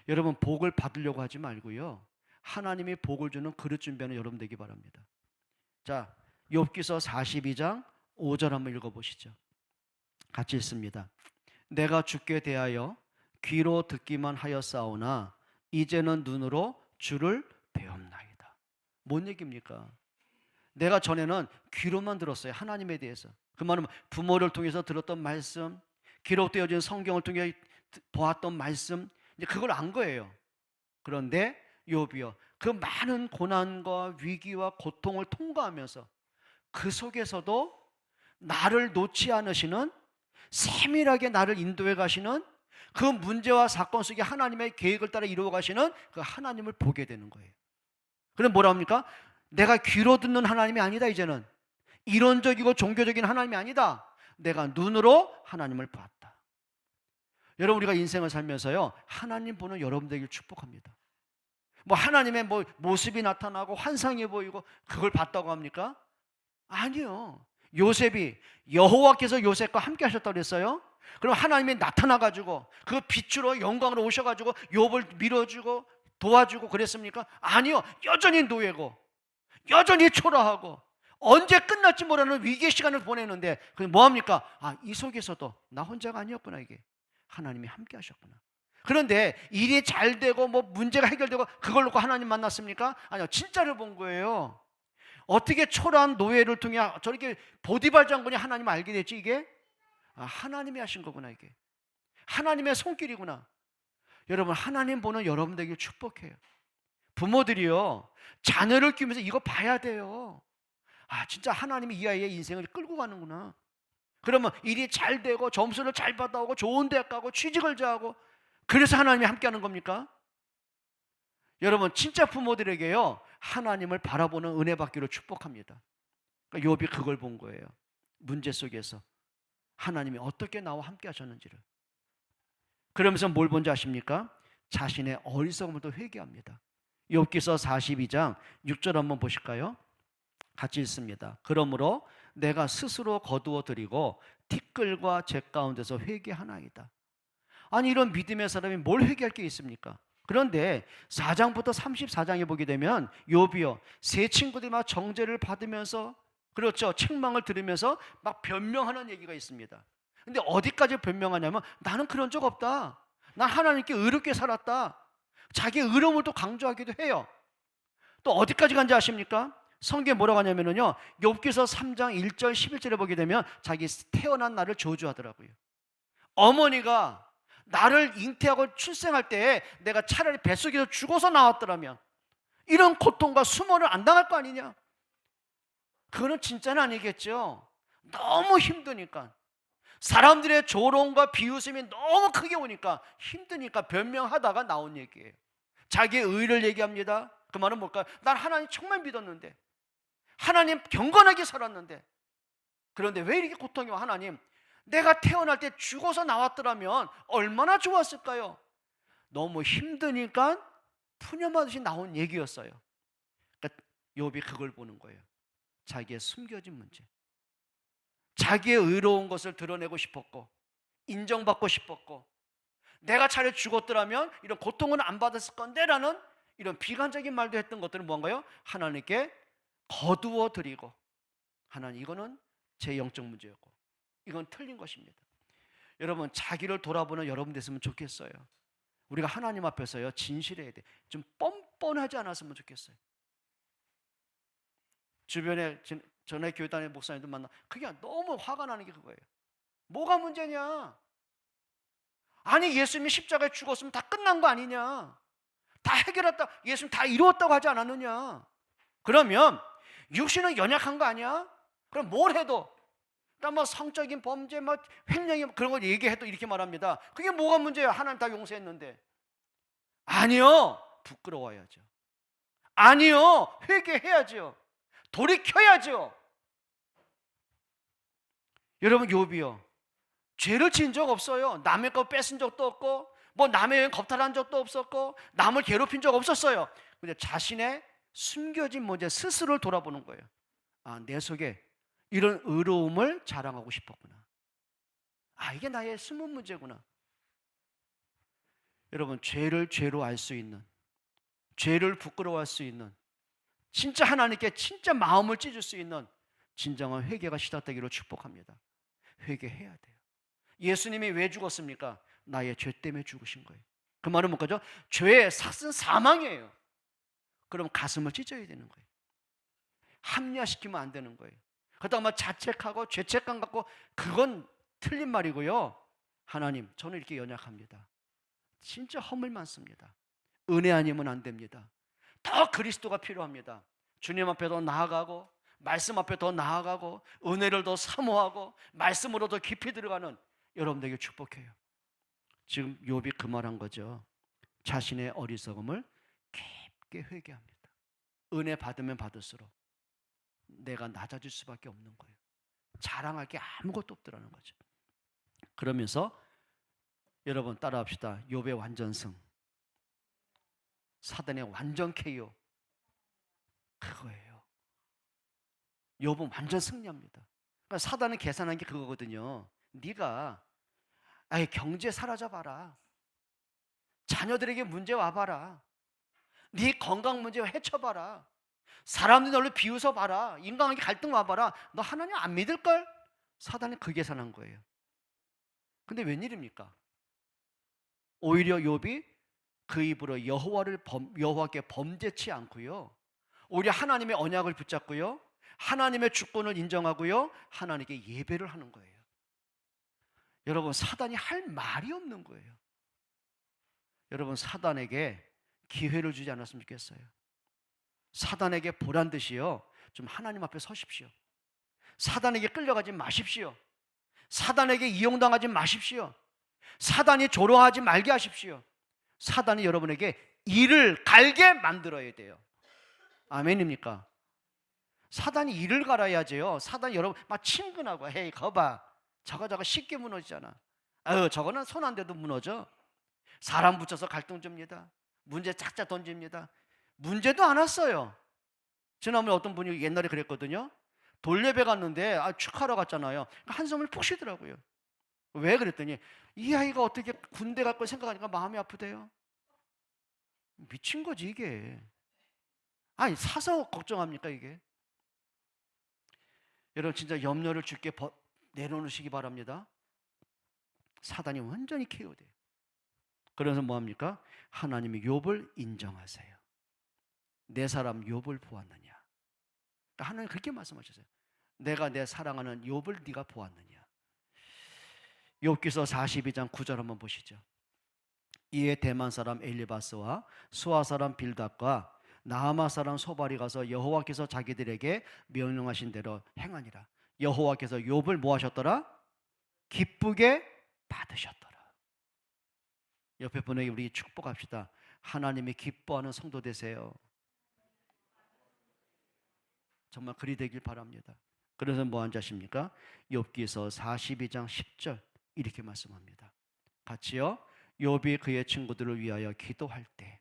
여러분, 복을 받으려고 하지 말고요, 하나님이 복을 주는 그릇 준비하는 여러분 되기 바랍니다. 자, 욥기서 42장 5절 한번 읽어보시죠. 같이 읽습니다. 내가 주께 대하여 귀로 듣기만 하였사오나 이제는 눈으로 주를 배움나이다. 뭔 얘기입니까? 내가 전에는 귀로만 들었어요. 하나님에 대해서. 그 말은 부모를 통해서 들었던 말씀, 기록되어진 성경을 통해 보았던 말씀, 이제 그걸 안 거예요. 그런데 욥이요, 그 많은 고난과 위기와 고통을 통과하면서 그 속에서도 나를 놓지 않으시는, 세밀하게 나를 인도해 가시는 그 문제와 사건 속에 하나님의 계획을 따라 이루어 가시는 그 하나님을 보게 되는 거예요. 그럼 뭐라 합니까? 내가 귀로 듣는 하나님이 아니다. 이제는 이론적이고 종교적인 하나님이 아니다. 내가 눈으로 하나님을 봤다. 여러분, 우리가 인생을 살면서요 하나님 보는 여러분 되길 축복합니다. 하나님의 모습이 나타나고 환상이 보이고 그걸 봤다고 합니까? 아니요. 요셉이 여호와께서 요셉과 함께 하셨다고 그랬어요. 그럼 하나님이 나타나가지고 그 빛으로 영광으로 오셔가지고 욥을 밀어주고 도와주고 그랬습니까? 아니요. 여전히 노예고 여전히 초라하고 언제 끝날지 모르는 위기의 시간을 보내는데 뭐합니까? 이 속에서도 나 혼자가 아니었구나. 이게 하나님이 함께 하셨구나. 그런데 일이 잘 되고 문제가 해결되고 그걸 놓고 하나님 만났습니까? 아니요. 진짜를 본 거예요. 어떻게 초라한 노예를 통해 저렇게 보디발 장군이 하나님을 알게 됐지? 이게 하나님이 하신 거구나. 이게 하나님의 손길이구나. 여러분, 하나님 보는 여러분 되길 축복해요. 부모들이요 자녀를 키우면서 이거 봐야 돼요. 진짜 하나님이 이 아이의 인생을 끌고 가는구나. 그러면 일이 잘 되고 점수를 잘 받아오고 좋은 대학 가고 취직을 잘하고, 그래서 하나님이 함께하는 겁니까? 여러분, 진짜 부모들에게요 하나님을 바라보는 은혜 받기로 축복합니다. 그러니까 욥이 그걸 본 거예요. 문제 속에서 하나님이 어떻게 나와 함께 하셨는지를. 그러면서 뭘 본지 아십니까? 자신의 어리석음을 또 회개합니다. 욥기서 42장 6절 한번 보실까요? 같이 읽습니다. 그러므로 내가 스스로 거두어 드리고 티끌과 재 가운데서 회개하나이다. 아니, 이런 믿음의 사람이 뭘 회개할 게 있습니까? 그런데 4장부터 34장에 보게 되면 욥이요, 세 친구들이 막 정죄를 받으면서, 그렇죠, 책망을 들으면서 막 변명하는 얘기가 있습니다. 근데 어디까지 변명하냐면, 나는 그런 적 없다, 난 하나님께 의롭게 살았다, 자기의 의로움을 또 강조하기도 해요. 또 어디까지 간지 아십니까? 성경에 뭐라고 하냐면요, 욥기서 3장 1절 11절에 보게 되면 자기 태어난 날을 저주하더라고요. 어머니가 나를 잉태하고 출생할 때에 내가 차라리 뱃속에서 죽어서 나왔더라면 이런 고통과 수모를 안 당할 거 아니냐? 그거는 진짜는 아니겠죠. 너무 힘드니까, 사람들의 조롱과 비웃음이 너무 크게 오니까 힘드니까 변명하다가 나온 얘기예요. 자기의 의를 얘기합니다. 그 말은 뭘까요? 난 하나님 정말 믿었는데, 하나님 경건하게 살았는데, 그런데 왜 이렇게 고통이 와? 하나님, 내가 태어날 때 죽어서 나왔더라면 얼마나 좋았을까요? 너무 힘드니까 푸념하듯이 나온 얘기였어요. 그러니까 욥이 그걸 보는 거예요. 자기의 숨겨진 문제, 자기의 의로운 것을 드러내고 싶었고 인정받고 싶었고, 내가 차라리 죽었더라면 이런 고통은 안 받았을 건데 라는 이런 비관적인 말도 했던 것들은 뭔가요? 하나님께 거두어 드리고, 하나님, 이거는 제 영적 문제였고 이건 틀린 것입니다. 여러분, 자기를 돌아보는 여러분 됐으면 좋겠어요. 우리가 하나님 앞에서요, 진실해야 돼. 좀 뻔뻔하지 않았으면 좋겠어요. 주변에 전에 교회 다니는 목사님들 만나, 그게 너무 화가 나는 게 그거예요. 뭐가 문제냐? 아니, 예수님이 십자가에 죽었으면 다 끝난 거 아니냐? 다 해결했다, 예수님 다 이루었다고 하지 않았느냐? 그러면 육신은 연약한 거 아니야? 그럼 뭘 해도, 뭐 성적인 범죄, 뭐 횡령이, 그런 걸 얘기해도 이렇게 말합니다. 그게 뭐가 문제야? 하나님 다 용서했는데. 아니요, 부끄러워야죠. 아니요, 회개해야죠. 돌이켜야죠. 여러분, 욥이요, 죄를 지은 적 없어요. 남의 거 뺏은 적도 없고, 뭐 남의 여행 겁탈한 적도 없었고, 남을 괴롭힌 적 없었어요. 근데 자신의 숨겨진 문제 스스로를 돌아보는 거예요. 아, 내 속에 이런 의로움을 자랑하고 싶었구나. 아, 이게 나의 숨은 문제구나. 여러분, 죄를 죄로 알 수 있는, 죄를 부끄러워할 수 있는, 진짜 하나님께 진짜 마음을 찢을 수 있는 진정한 회개가 시작되기를 축복합니다. 회개해야 돼요. 예수님이 왜 죽었습니까? 나의 죄 때문에 죽으신 거예요. 그 말은 뭐죠? 죄의 삭은 사망이에요. 그럼 가슴을 찢어야 되는 거예요. 합리화시키면 안 되는 거예요. 그렇다고 막 자책하고 죄책감 갖고, 그건 틀린 말이고요. 하나님, 저는 이렇게 연약합니다. 진짜 허물 많습니다. 은혜 아니면 안 됩니다. 더 그리스도가 필요합니다. 주님 앞에 더 나아가고, 말씀 앞에 더 나아가고, 은혜를 더 사모하고, 말씀으로 더 깊이 들어가는 여러분들에게 축복해요. 지금 욥이 그 말한 거죠. 자신의 어리석음을 깊게 회개합니다. 은혜 받으면 받을수록 내가 낮아질 수밖에 없는 거예요. 자랑할 게 아무것도 없더라는 거죠. 그러면서 여러분 따라합시다. 욥의 완전승, 사단의 완전 KO, 그거예요. 욥은 완전 승리합니다. 그러니까 사단은 계산한 게 그거거든요. 네가 아예 경제 사라져봐라, 자녀들에게 문제 와봐라, 네 건강 문제 해쳐봐라, 사람들이 너를 비웃어봐라, 인간관계 갈등 와봐라, 너 하나님 안 믿을걸? 사단이 그 계산한 거예요. 근데 웬일입니까? 오히려 욥이 그 입으로 여호와께 범죄치 않고요, 오히려 하나님의 언약을 붙잡고요, 하나님의 주권을 인정하고요, 하나님께 예배를 하는 거예요. 여러분, 사단이 할 말이 없는 거예요. 여러분, 사단에게 기회를 주지 않았으면 좋겠어요. 사단에게 보란 듯이요, 좀 하나님 앞에 서십시오. 사단에게 끌려가지 마십시오. 사단에게 이용당하지 마십시오. 사단이 조롱하지 말게 하십시오. 사단이 여러분에게 이를 갈게 만들어야 돼요. 아멘입니까? 사단이 이를 갈아야지요. 사단이 여러분 막 친근하고, 헤이 거봐, 저거 쉽게 무너지잖아. 아유, 저거는 손 안 대도 무너져. 사람 붙여서 갈등 줍니다. 문제 짝짝 던집니다. 문제도 안 왔어요. 지난번에 어떤 분이 옛날에 그랬거든요. 돌예배 갔는데 축하하러 갔잖아요. 한숨을 푹 쉬더라고요. 왜 그랬더니 이 아이가 어떻게 군대 갈 걸 생각하니까 마음이 아프대요. 미친 거지 이게. 아니 사서 걱정합니까 이게. 여러분 진짜 염려를 주께 내려놓으시기 바랍니다. 사단이 완전히 KO돼요. 그래서 뭐합니까? 하나님이 욥을 인정하세요. 내 사람 욥을 보았느냐. 그러니까 하나님 그렇게 말씀하셨어요. 내가 내 사랑하는 욥을 네가 보았느냐. 욥기서 42장 9절 한번 보시죠. 이에 대만 사람 엘리바스와 수아 사람 빌닷과 나아마 사람 소발이 가서 여호와께서 자기들에게 명령하신 대로 행하니라. 여호와께서 욥을 뭐 하셨더라? 기쁘게 받으셨더라. 옆에 분에게 우리 축복합시다. 하나님이 기뻐하는 성도 되세요. 정말 그리 되길 바랍니다. 그래서 뭐 한 자십니까? 욥기서 42장 10절 이렇게 말씀합니다. 같이요. 욥이 그의 친구들을 위하여 기도할 때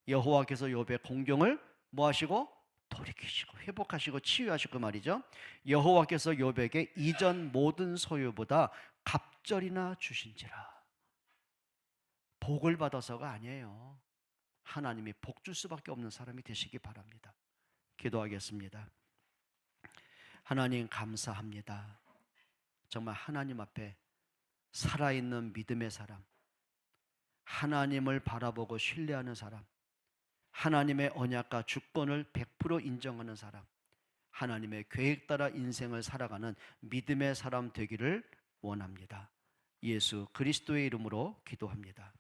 여호와께서 욥의 공경을 뭐 하시고 돌이키시고 회복하시고 치유하시고 말이죠. 여호와께서 욥에게 이전 모든 소유보다 갑절이나 주신지라. 복을 받아서가 아니에요. 하나님이 복 줄 수밖에 없는 사람이 되시기 바랍니다. 기도하겠습니다. 하나님 감사합니다. 정말 하나님 앞에 살아있는 믿음의 사람, 하나님을 바라보고 신뢰하는 사람, 하나님의 언약과 주권을 100% 인정하는 사람, 하나님의 계획 따라 인생을 살아가는 믿음의 사람 되기를 원합니다. 예수 그리스도의 이름으로 기도합니다.